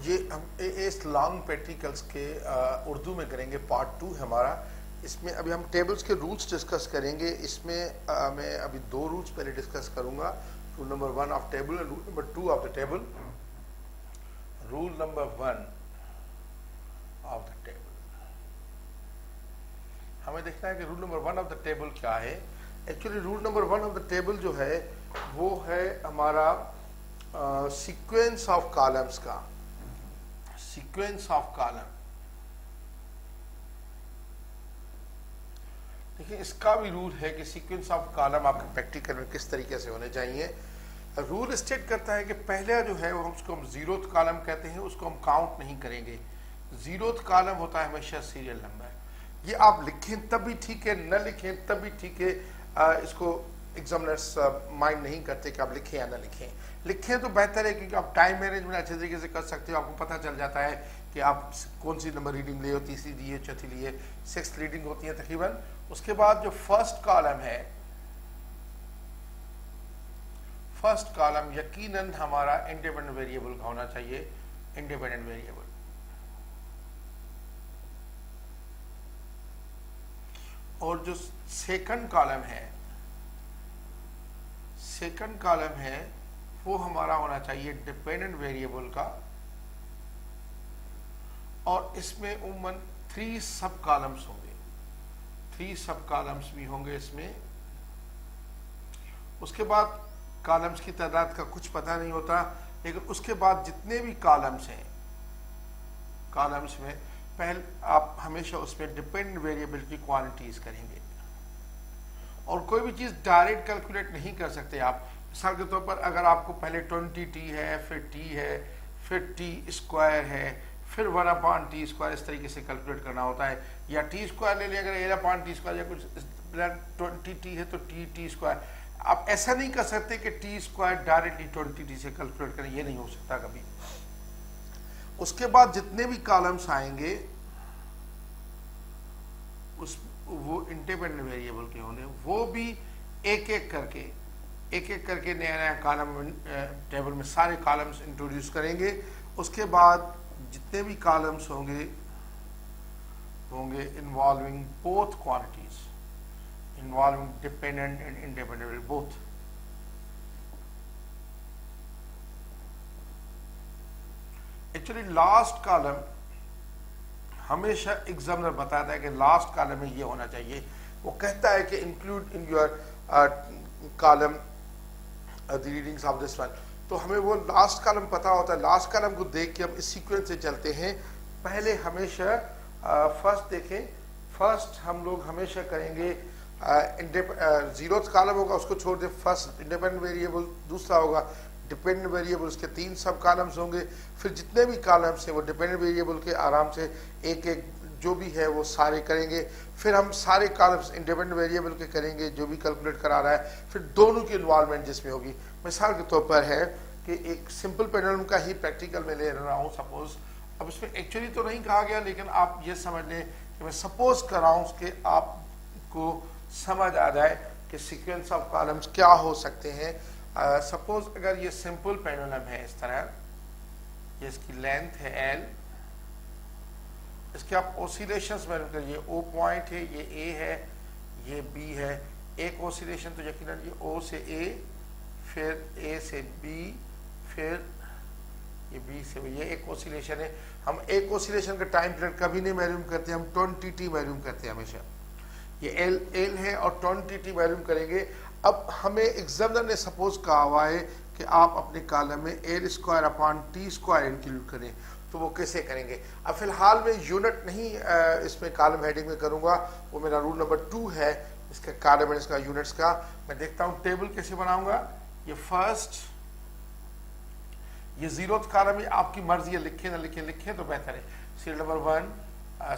ये हम इस लॉन्ग प्रैक्टिकल्स के उर्दू में करेंगे, पार्ट 2 है हमारा। इसमें अभी हम टेबल्स के रूल्स डिस्कस करेंगे। इसमें मैं अभी 2 रूल्स पहले डिस्कस करूंगा, rule number 1 of table and rule number 2 of the table. Rule number 1 of the table, हमें देखना है कि rule number 1 of the table क्या है। Actually rule number 1 of the table जो है वो है हमारा सीक्वेंस ऑफ कॉलम्स का, सीक्वेंस ऑफ कॉलम। देखिए इसका भी रूल है कि सीक्वेंस ऑफ कॉलम आपके प्रैक्टिकल में किस तरीके से होने चाहिए। रूल स्टेट करता है कि पहले जो है वो उसको हम जीरोथ कॉलम कहते हैं, उसको हम काउंट नहीं करेंगे। जीरोथ कॉलम होता है हमेशा सीरियल नंबर। ये आप लिखें तब भी ठीक है, न लिखें तब भी ठीक है। इसको एग्जामिनर्स माइंड नहीं करते कि आप लिखें या ना लिखें। लिखें तो बेहतर है क्योंकि आप टाइम मैनेजमेंट अच्छे तरीके से कर सकते हो। आपको पता चल जाता है कि आप कौन सी नंबर रीडिंग लिए हो, तीसरी लिए, चौथी लिए, 6th रीडिंग होती है तकरीबन। उसके बाद जो फर्स्ट कॉलम है, फर्स्ट कॉलम यकीनन हमारा इंडिपेंडेंट वेरिएबल का होना चाहिए, इंडिपेंडेंट वेरिएबल। और जो सेकंड कॉलम है, सेकंड कॉलम है वो हमारा होना चाहिए डिपेंडेंट वेरिएबल का। और इसमें उम्मन 3 सब कॉलम्स होंगे, 3 सब कॉलम्स भी होंगे इसमें। उसके बाद कॉलम्स की तादाद का कुछ पता नहीं होता, लेकिन उसके बाद जितने भी कॉलम्स हैं, कॉलम्स में पहले आप हमेशा उसमें डिपेंडेंट वेरिएबल की क्वांटिटीज करेंगे। और कोई भी चीज डायरेक्ट कैलकुलेट नहीं कर सकते आप। मिसाल के तौर पर अगर आपको पहले 20t है, फिर t है, फिर t स्क्वायर है, फिर 1/t स्क्वायर, इस तरीके से कैलकुलेट करना होता है। या t स्क्वायर ले लें, अगर 1/t स्क्वायर या कुछ 20t है तो t स्क्वायर। आप ऐसा नहीं कर सकते कि t स्क्वायर डायरेक्टली 20t से कैलकुलेट करें, ये नहीं हो सकता कभी। उसके बाद जितने भी कॉलम्स आएंगे उस वो इंडिपेंडेंट वेरिएबल के होंगे, वो भी एक एक करके नया नया कॉलम टेबल में सारे कॉलम्स इंट्रोड्यूस करेंगे। उसके बाद जितने भी कॉलम्स होंगे involving both quantities, involving dependent and independent both. Actually last column हमेशा एग्जामिनर बताता है कि लास्ट कॉलम में ये होना चाहिए। वो कहता है कि include in your column the readings of this one. तो हमें वो लास्ट कॉलम पता होता है। लास्ट कॉलम को देख के हम इस सीक्वेंस से चलते हैं। पहले हमेशा फर्स्ट देखें, फर्स्ट हम लोग हमेशा करेंगे जीरोथ कॉलम होगा उसको छोड़ दे, फर्स्ट इंडिपेंडेंट वेरिएबल, दूसरा होगा डिपेंडेंट वेरिएबल, उसके 3 सब कॉलम्स होंगे। फिर जितने भी कॉलम्स हैं वो डिपेंडेंट वेरिएबल के आराम से एक एक जो भी है वो सारे करेंगे। फिर हम सारे कॉलम्स इंडिपेंडेंट वेरिएबल के करेंगे जो भी कैलकुलेट करा रहा है। फिर दोनों की इन्वॉल्वमेंट जिसमें होगी। मिसाल के तौर पर है कि एक सिंपल पेंडुलम का ही प्रैक्टिकल में ले रहा हूँ सपोज। अब इसमें एक्चुअली तो नहीं कहा गया, लेकिन आप ये समझ लें कि मैं सपोज कर रहा हूँ कि आपको समझ आ जाए कि सीक्वेंस ऑफ कॉलम्स क्या हो सकते हैं। सपोज अगर ये सिंपल पेंडुलम है इस तरह, ये इसकी लेंथ है L, इसके आप ओसिलेशंस में करिए। O पॉइंट है, ये A है, ये B है। एक ओसिलेशन तो यकीनन ये O से A, फिर A से B, फिर ये B से B, ये एक ओसिलेशन है। हम एक ओसिलेशन का टाइम पीरियड कभी नहीं मालूम करते, हम 20t मालूम करते हैं हमेशा। ये L है और 20t मालूम करेंगे। अब हमें एग्जामिनर ने सपोज कहा हुआ है कि आप अपने कॉलम में L²/t² इंक्लूड करें, तो वो कैसे करेंगे। अब फिलहाल मैं यूनिट नहीं इसमें कॉलम हेडिंग में करूंगा, वो मेरा रूल नंबर 2 है इसका कॉलम इसका यूनिट्स का। मैं देखता हूं टेबल कैसे बनाऊंगा। ये फर्स्ट, ये जीरोथ कॉलम है, आपकी मर्जी है, लिखें ना लिखें तो बेहतर है। सीरियल नंबर 1,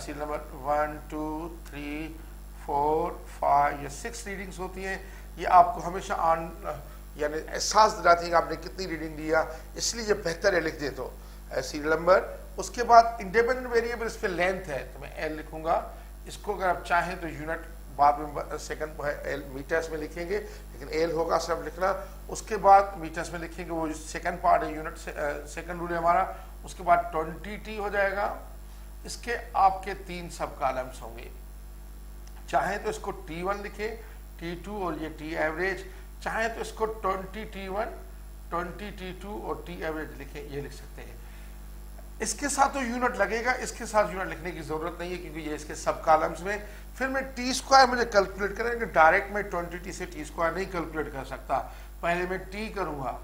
सीरियल नंबर 1 2 3 4 5, ये 6 रीडिंग्स होती हैं। ये आपको हमेशा यानी एहसास दिलाती है कि आपने कितनी रीडिंग लिया, इसलिए ये बेहतर है लिख दे तो सीरियल नंबर। उसके बाद इंडिपेंडेंट वेरिएबल इस पे लेंथ है तो मैं L लिखूंगा। इसको अगर आप चाहें तो यूनिट बाद में सेकंड L मीटर्स में लिखेंगे, लेकिन L होगा सब लिखना। उसके बाद मीटर्स में लिखेंगे, वो सेकंड पार्ट है यूनिट, सेकंड रूल है हमारा। उसके बाद 20t हो जाएगा। इसके आपके 3 सब कॉलम्स होंगे, चाहे तो इसको T1 लिखे, T2 और ये T एवरेज, चाहे तो इसको 20T1 20T2 और T एवरेज लिखे, ये लिख सकते हैं। इसके साथ तो यूनिट लगेगा, इसके साथ यूनिट लिखने की जरूरत नहीं है क्योंकि ये इसके सब कॉलम्स में। फिर मैं टी स्क्वायर मुझे कैलकुलेट करेंगे, डायरेक्ट मैं 20t से टी स्क्वायर नहीं कैलकुलेट कर सकता, पहले मैं टी करूंगा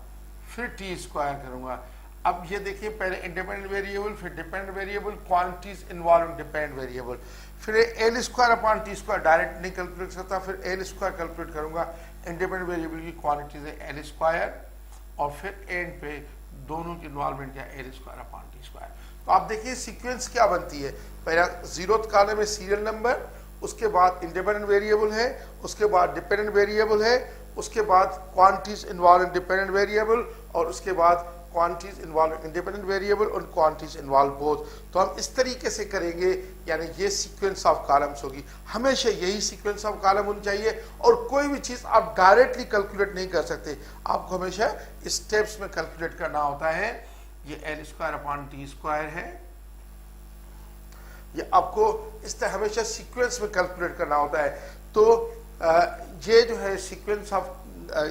फिर टी स्क्वायर करूंगा। अब ये देखिए, पहले इंडिपेंडेंट वेरिएबल, फिर dependent variable, quantities involving dependent variable, फिर L square upon T square direct नहीं कैलकुलेट कर सकता, फिर एल स्क्वायर कैलकुलेट करूंगा, इंडिपेंडेंट वेरिएबल की क्वांटिटीज है एल स्क्वायर, और फिर एंड पे दोनों की इन्वॉल्वमेंट क्या, L square upon T square. तो आप देखिए सीक्वेंस क्या बनती है, पहला 0th कॉलम में सीरियल नंबर, उसके बाद इंडिपेंडेंट वेरिएबल है, उसके बाद डिपेंडेंट वेरिएबल है, उसके बाद क्वांटिटीज इन्वॉल्विंग डिपेंडेंट वेरिएबल, और उसके बाद क्वांटिटीज इन्वॉल्विंग इंडिपेंडेंट वेरिएबल और क्वांटिटीज इन्वॉल्व बोथ। तो हम इस तरीके से करेंगे, यानी ये सीक्वेंस ऑफ कॉलम्स होगी। हमेशा यही सीक्वेंस ऑफ कॉलम होनी चाहिए, और कोई भी चीज आप डायरेक्टली कैलकुलेट नहीं कर सकते, आपको हमेशा स्टेप्स में कैलकुलेट करना होता है। ये L square upon T square है, ये आपको इस तरह हमेशा सीक्वेंस में कैलकुलेट करना होता है। तो ये जो है सीक्वेंस ऑफ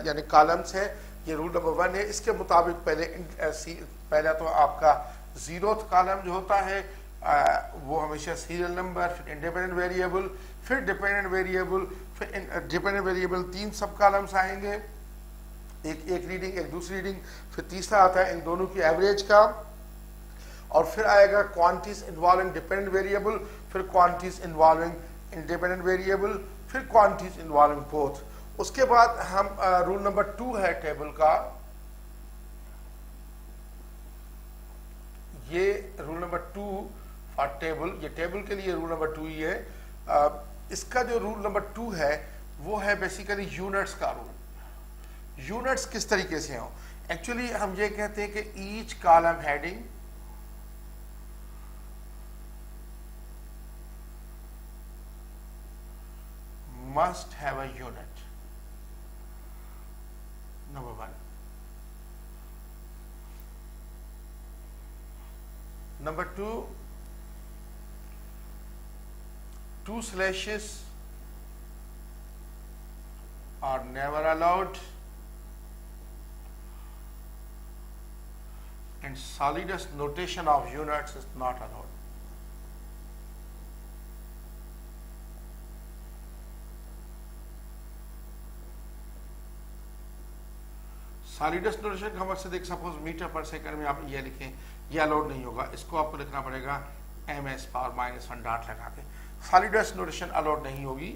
यानी कॉलम्स है, ये रूल नंबर 1 है। इसके मुताबिक पहला तो आपका 0th कॉलम जो होता है वो हमेशा सीरियल नंबर, फिर इंडिपेंडेंट वेरिएबल, फिर डिपेंडेंट वेरिएबल, फिर डिपेंडेंट वेरिएबल 3 सब कॉलम्स आएंगे, एक रीडिंग एक दूसरी रीडिंग, फिर तीसरा आता है इन दोनों की एवरेज का, और फिर आएगा क्वांटिटीज इन्वॉल्विंग डिपेंडेंट वेरिएबल, फिर क्वांटिटीज इन्वॉल्विंग इंडिपेंडेंट वेरिएबल, फिर क्वांटिटीज इन्वॉल्विंग बोथ। उसके बाद हम रूल नंबर 2 है टेबल का, ये रूल नंबर 2 फॉर टेबल, ये टेबल के लिए रूल नंबर 2 ही है। इसका जो रूल नंबर 2 है वो है बेसिकली यूनिट्स का रूल। यूनिट्स किस तरीके से हो, एक्चुअली हम ये कहते हैं कि each column heading must have a unit, number 1. Number 2, 2 slashes are never allowed, and solidus notation of units is not allowed. Solids notation का मकसद एक सपोज मीटर पर सेकंड में आप ये लिखें, ये अलाउड नहीं होगा, इसको आपको लिखना पड़ेगा ms⁻⁻1 डॉट लगा के। सॉलिडस नोटेशन अलाउड नहीं होगी,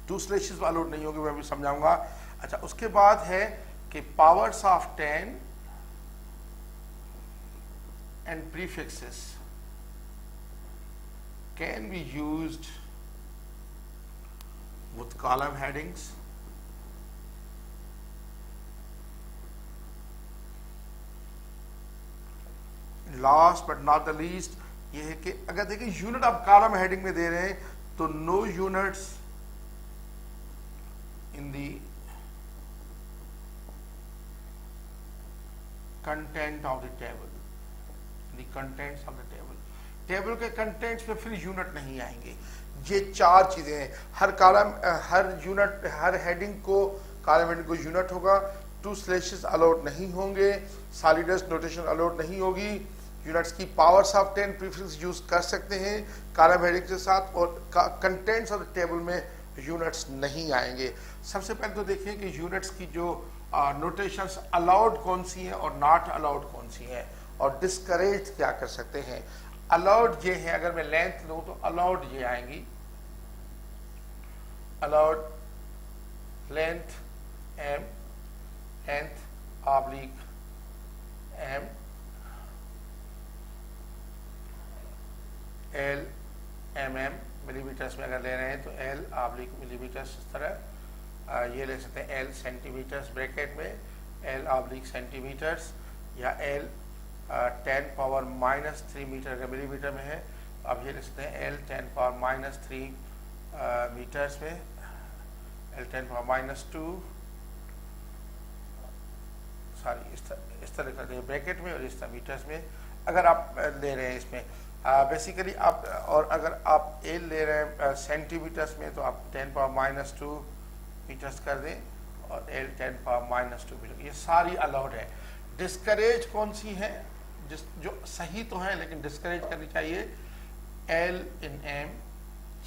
2 स्लैशेस अलाउड नहीं होगी, मैं भी समझाऊंगा। अच्छा, उसके बाद है कि powers of 10 and prefixes can be used with column headings. Last but not the least ये है कि अगर देखिए यूनिट आप कॉलम हेडिंग में दे रहे हैं तो no units in the content of the table, the contents of the table, table के कंटेंट्स में फिर यूनिट नहीं आएंगे। ये 4 चीजें हैं, हर कॉलम हर यूनिट हर हेडिंग को कॉलम हेडिंग को यूनिट होगा, 2 स्लैशेस अलाउड नहीं होंगे, सॉलिडस नोटेशन अलाउड नहीं होगी, यूनिट्स की पावर्स ऑफ 10 प्रीफिक्स यूज कर सकते हैं कॉलम हेडिंग के साथ, और कंटेंट्स ऑफ द टेबल में यूनिट्स नहीं आएंगे। सबसे पहले तो देखिए कि यूनिट्स की जो नोटेशंस अलाउड कौन सी हैं और नॉट अलाउड कौन सी हैं, और डिस्करेज क्या कर सकते हैं। अलाउड ये है, अगर मैं लेंथ लूं तो अलाउड ये आएंगी, allowed length m, length oblique m, L mm millimetres में अगर ले रहे हैं तो L ऑब्लिक मिलीमीटर्स, इस तरह ये ले सकते हैं L सेंटीमीटर्स ब्रैकेट में, L ऑब्लिक सेंटीमीटर्स, या L 10⁻³ मीटर अगर मिलीमीटर में है, अब ये ले सकते हैं L 10⁻³ मीटर्स में, L 10⁻², सॉरी इस तरह करते हैं ब्रैकेट में, और इस तरह मीटर्स में। अगर आप ले रहे हैं इसमें बेसिकली आप, और अगर आप एल ले रहे हैं सेंटीमीटर्स में तो आप 10⁻⁻² मीटर्स कर दें, और एल 10⁻⁻² मीटर, ये सारी अलाउड है। डिस्करेज कौन सी है, जो सही तो है लेकिन डिस्करेज करनी चाहिए, एल इन एम,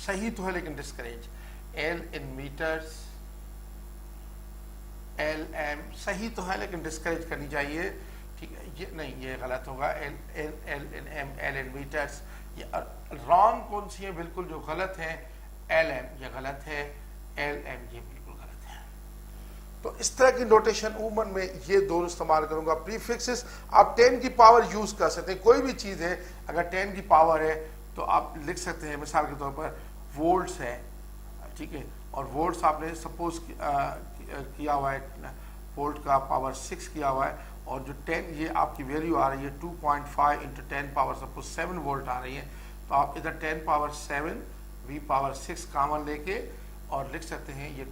सही तो है लेकिन discourage, L in metres, L M सही तो है लेकिन डिस्करेज करनी चाहिए, ठीक है। ये नहीं, ये गलत होगा, L L L in M, L in metres. ये रॉन्ग कौन सी है, बिल्कुल जो गलत है, एल एम, ये गलत है, एल एम ये बिल्कुल गलत है। तो इस तरह की नोटेशन उमूमन में ये दोनों इस्तेमाल करूंगा। प्रीफिक्सेस आप 10 की पावर यूज कर सकते हैं, कोई भी चीज है अगर 10 की पावर है तो आप लिख सकते हैं, मिसाल के तौर पर वोल्ट्स है, ठीक है, और वोल्ट्स आपने सपोज किया हुआ है, वोल्ट का पावर 6 किया हुआ है, और जो 10 ये आपकी वैल्यू आ रही है 2.5 इंटू 10 पावर सपोज 7 वोल्ट आ रही है, तो आप इधर 10 पावर 7 v पावर 6 कॉमन लेके और लिख सकते हैं, ये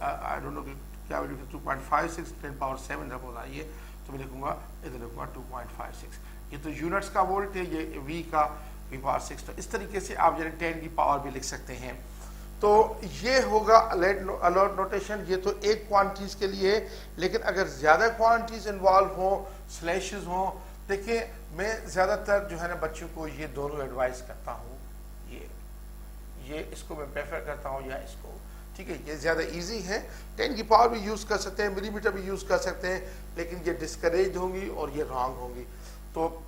आई डोंट नो क्या वैल्यू है, 2.56 10 पावर 7 सपोज आई है, तो मैं लिखूंगा, इधर लिखूंगा 2.56। ये तो यूनिट्स का वोल्ट है, ये v का v पावर 6। तो इस तरीके से आप यानी 10 की पावर भी लिख सकते हैं। तो ये होगा अलर्ट नोटेशन। ये तो एक क्वांटिटीज के लिए है, लेकिन अगर ज्यादा क्वांटिटीज इन्वॉल्व हो, स्लैशेस हो, देखिए मैं ज्यादातर जो है ना बच्चों को ये दोनों एडवाइस करता हूँ, ये इसको मैं प्रेफर करता हूँ या इसको, ठीक है, ये ज्यादा इजी है। 10 की पावर भी यूज कर सकते हैं, मिलीमीटर भी यूज कर सकते हैं, लेकिन ये डिस्करेज होंगी और ये रॉन्ग होंगी। तो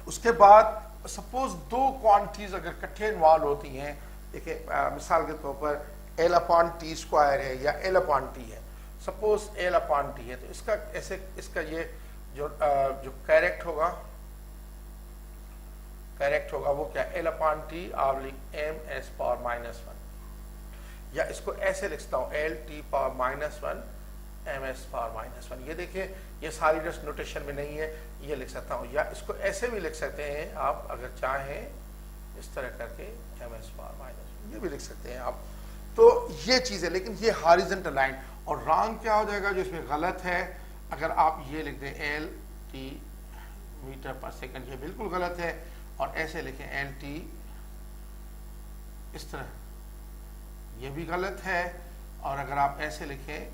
उसके बाद सपोज दो क्वांटिटीज अगर इकट्ठे इन्वॉल्व होती हैं, देखिए मिसाल के तौर पर एल अपॉन टी स्क्वायर है या एल अपॉन टी है, सपोज एल अपॉन टी है, तो इसका ऐसे, इसका ये जो करेक्ट होगा वो क्या, L upon T oblique M S power -1, या इसको ऐसे लिखता हूँ, L T power -1 M S power -1। ये देखिए ये सारी जस्ट नोटेशन में नहीं है, ये लिख सकता हूँ, या इसको ऐसे भी लिख सकते हैं आप अगर चाहें, इस तरह करके एम एस पावर -1 ये भी लिख सकते हैं आप। तो ये चीज़ है, लेकिन ये हॉरिजॉन्टल लाइन। और रॉन्ग क्या हो जाएगा जो इसमें गलत है, अगर आप ये लिख दें एल टी मीटर पर सेकंड, ये बिल्कुल गलत है, और ऐसे लिखें एल टी इस तरह, ये भी गलत है, और अगर आप ऐसे लिखें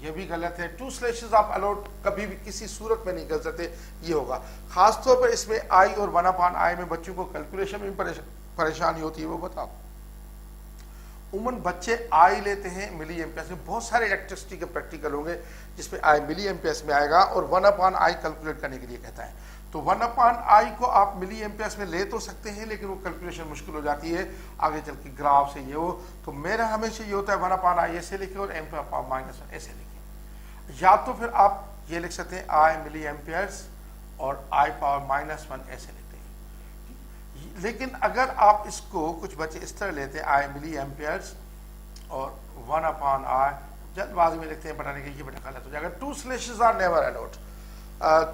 ये भी गलत है। 2 स्लैशेस आप अलाउड कभी भी किसी सूरत में नहीं कर सकते, ये होगा। खासतौर पर इसमें आई और 1/i में बच्चों को कैलकुलेशन में परेशानी होती है, वो बताओ। उमूमन बच्चे आई लेते हैं मिली एम्पियर्स में, बहुत सारे इलेक्ट्रिसिटी के प्रैक्टिकल होंगे जिसमें आई मिली एम्पियर्स में आएगा, और 1/i कैलकुलेट करने के लिए कहता है। तो 1/i को आप मिली एम्पियर्स में ले तो सकते हैं, लेकिन वो कैलकुलेशन मुश्किल हो जाती है आगे चल के ग्राफ से ये वो। तो मेरा हमेशा ये होता है 1/i ऐसे लिखे और m पावर -1 ऐसे लिखे, या तो फिर आप ये लिख सकते हैं I मिली एम्पियर्स और I पावर -1 ऐसे लिखते हैं। लेकिन अगर आप इसको, कुछ बच्चे इस तरह लेते हैं I मिली एम्पियर्स और 1/i, जल्दबाजी में लिखते हैं, बताने के ये बटा गलत हो जाएगा। 2 स्लैशेस आर नेवर अलाउड।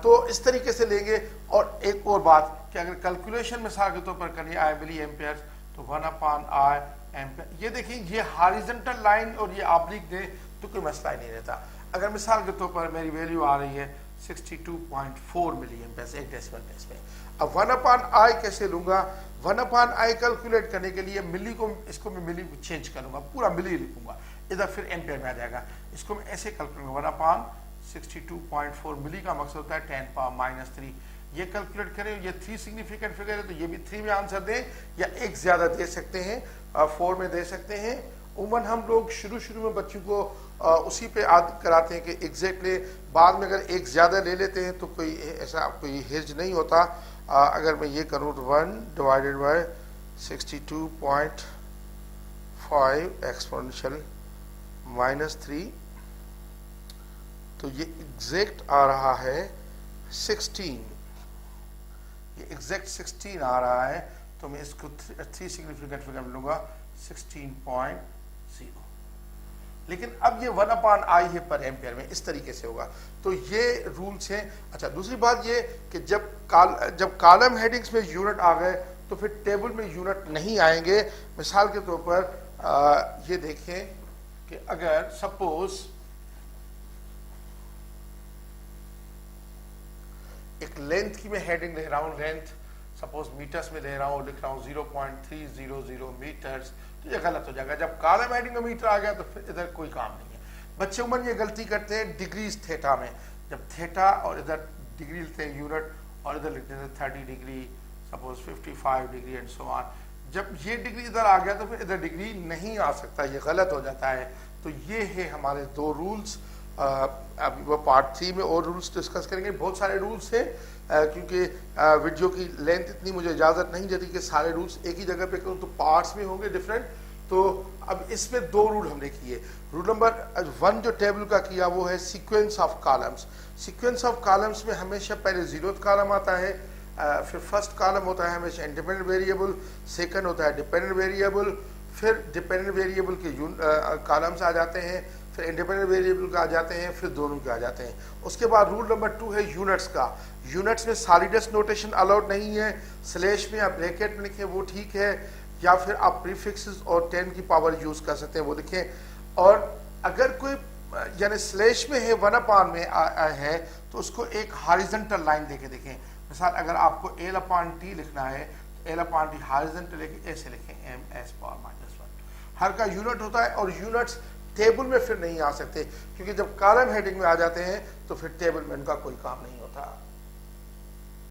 तो इस तरीके से लेंगे। और एक और बात कि अगर कैलकुलेशन मिसाल के तौर पर करिए I मिली एम्पियर्स तो 1/i एम्पियर, ये देखिए ये हॉरिजॉन्टल लाइन और ये ऑब्लिक दे तो कोई मसला ही नहीं रहता। अगर मिसाल के तौर पर मेरी वैल्यू आ रही है 62.4 मिली एम्पियर्स एक डेसिमल प्लेस में, अब 1/i कैसे लूंगा, 1/i कैलकुलेट करने के लिए मिली को, इसको मैं मिली चेंज करूंगा, पूरा मिली लिखूंगा, इधर फिर एम्पियर में आ जाएगा। इसको मैं ऐसे कैलकुलेट करूंगा, 1/62.4 मिली का मकसद होता है 10 पावर -3। ये कैलकुलेट करें, ये 3 सिग्निफिकेंट फिगर है, तो ये भी 3 में आंसर दें, या एक ज्यादा दे सकते हैं, 4 में दे सकते हैं। उमूमन हम लोग शुरू में बच्चों को उसी पे आदत कराते हैं कि एग्जैक्टली, बाद में अगर एक ज्यादा ले लेते हैं तो कोई ऐसा कोई हिर्ज नहीं होता। अगर मैं ये करूँ तो 1/62.5 एक्सपोनेंशियल -3, तो ये एग्जैक्ट आ रहा है 16, ये एग्जैक्ट 16 आ रहा है। तो मैं इसको 3 सिग्निफिकेंट फिगर में लूंगा 16.0। लेकिन अब ये 1/i है पर एम्पियर में, इस तरीके से होगा। तो ये रूल्स हैं। अच्छा, दूसरी बात ये कि जब कॉलम हेडिंग्स में यूनिट आ गए तो फिर टेबल में यूनिट नहीं आएंगे। मिसाल के तौर पर ये देखें कि अगर सपोज एक एक लेंथ की मैं हेडिंग ले रहा हूँ, लेंथ सपोज मीटर्स में ले रहा हूँ, लिख रहा हूँ 0.300 मीटर्स, तो ये गलत हो जाएगा। जब कॉलम हेडिंग में मीटर आ गया तो फिर इधर कोई काम नहीं है। बच्चे उमन ये गलती करते हैं डिग्रीज थीटा में, जब थीटा और इधर डिग्री लिखते हैं यूनिट और इधर लिखते हैं 30 degree, suppose 55 degree and so on. जब ये डिग्री इधर आ गया तो फिर इधर डिग्री नहीं आ सकता, ये गलत हो जाता है। तो ये है हमारे दो रूल्स। अब वो पार्ट 3 में और रूल्स डिस्कस करेंगे। बहुत सारे रूल्स हैं क्योंकि वीडियो की लेंथ इतनी मुझे इजाज़त नहीं देती कि सारे रूल्स एक ही जगह पे करूँ, तो पार्ट्स में होंगे डिफरेंट। तो अब इसमें दो रूल हमने किए। रूल नंबर 1 जो टेबल का किया वो है sequence of columns. Sequence of columns में हमेशा पहले 0th कॉलम आता है, फिर फर्स्ट कॉलम होता है हमेशा इंडिपेंडेंट वेरिएबल, सेकंड होता है डिपेंडेंट वेरिएबल, फिर डिपेंडेंट वेरिएबल के कॉलम्स आ जाते हैं, फिर इंडिपेंडेंट वेरिएबल का आ जाते हैं, फिर दोनों के आ जाते हैं। उसके बाद रूल नंबर 2 है यूनिट्स का। यूनिट्स में सॉलिडस नोटेशन अलाउड नहीं है, स्लैश में या ब्रैकेट में लिखें वो ठीक है, या फिर आप प्रीफिक्सेस और 10 की पावर यूज कर सकते हैं वो लिखें। और अगर कोई यानी स्लैश में है 1/, में है तो उसको एक हॉरिजॉन्टल लाइन देके देखें। मिसाल अगर आपको L/T लिखना है तो L/T हॉरिजॉन्टल लेके ऐसे लिखें m(s)(1). हर का यूनिट होता है और यूनिट्स टेबल में फिर नहीं आ सकते, क्योंकि जब कॉलम हेडिंग में आ जाते हैं तो फिर टेबल में उनका कोई काम नहीं होता।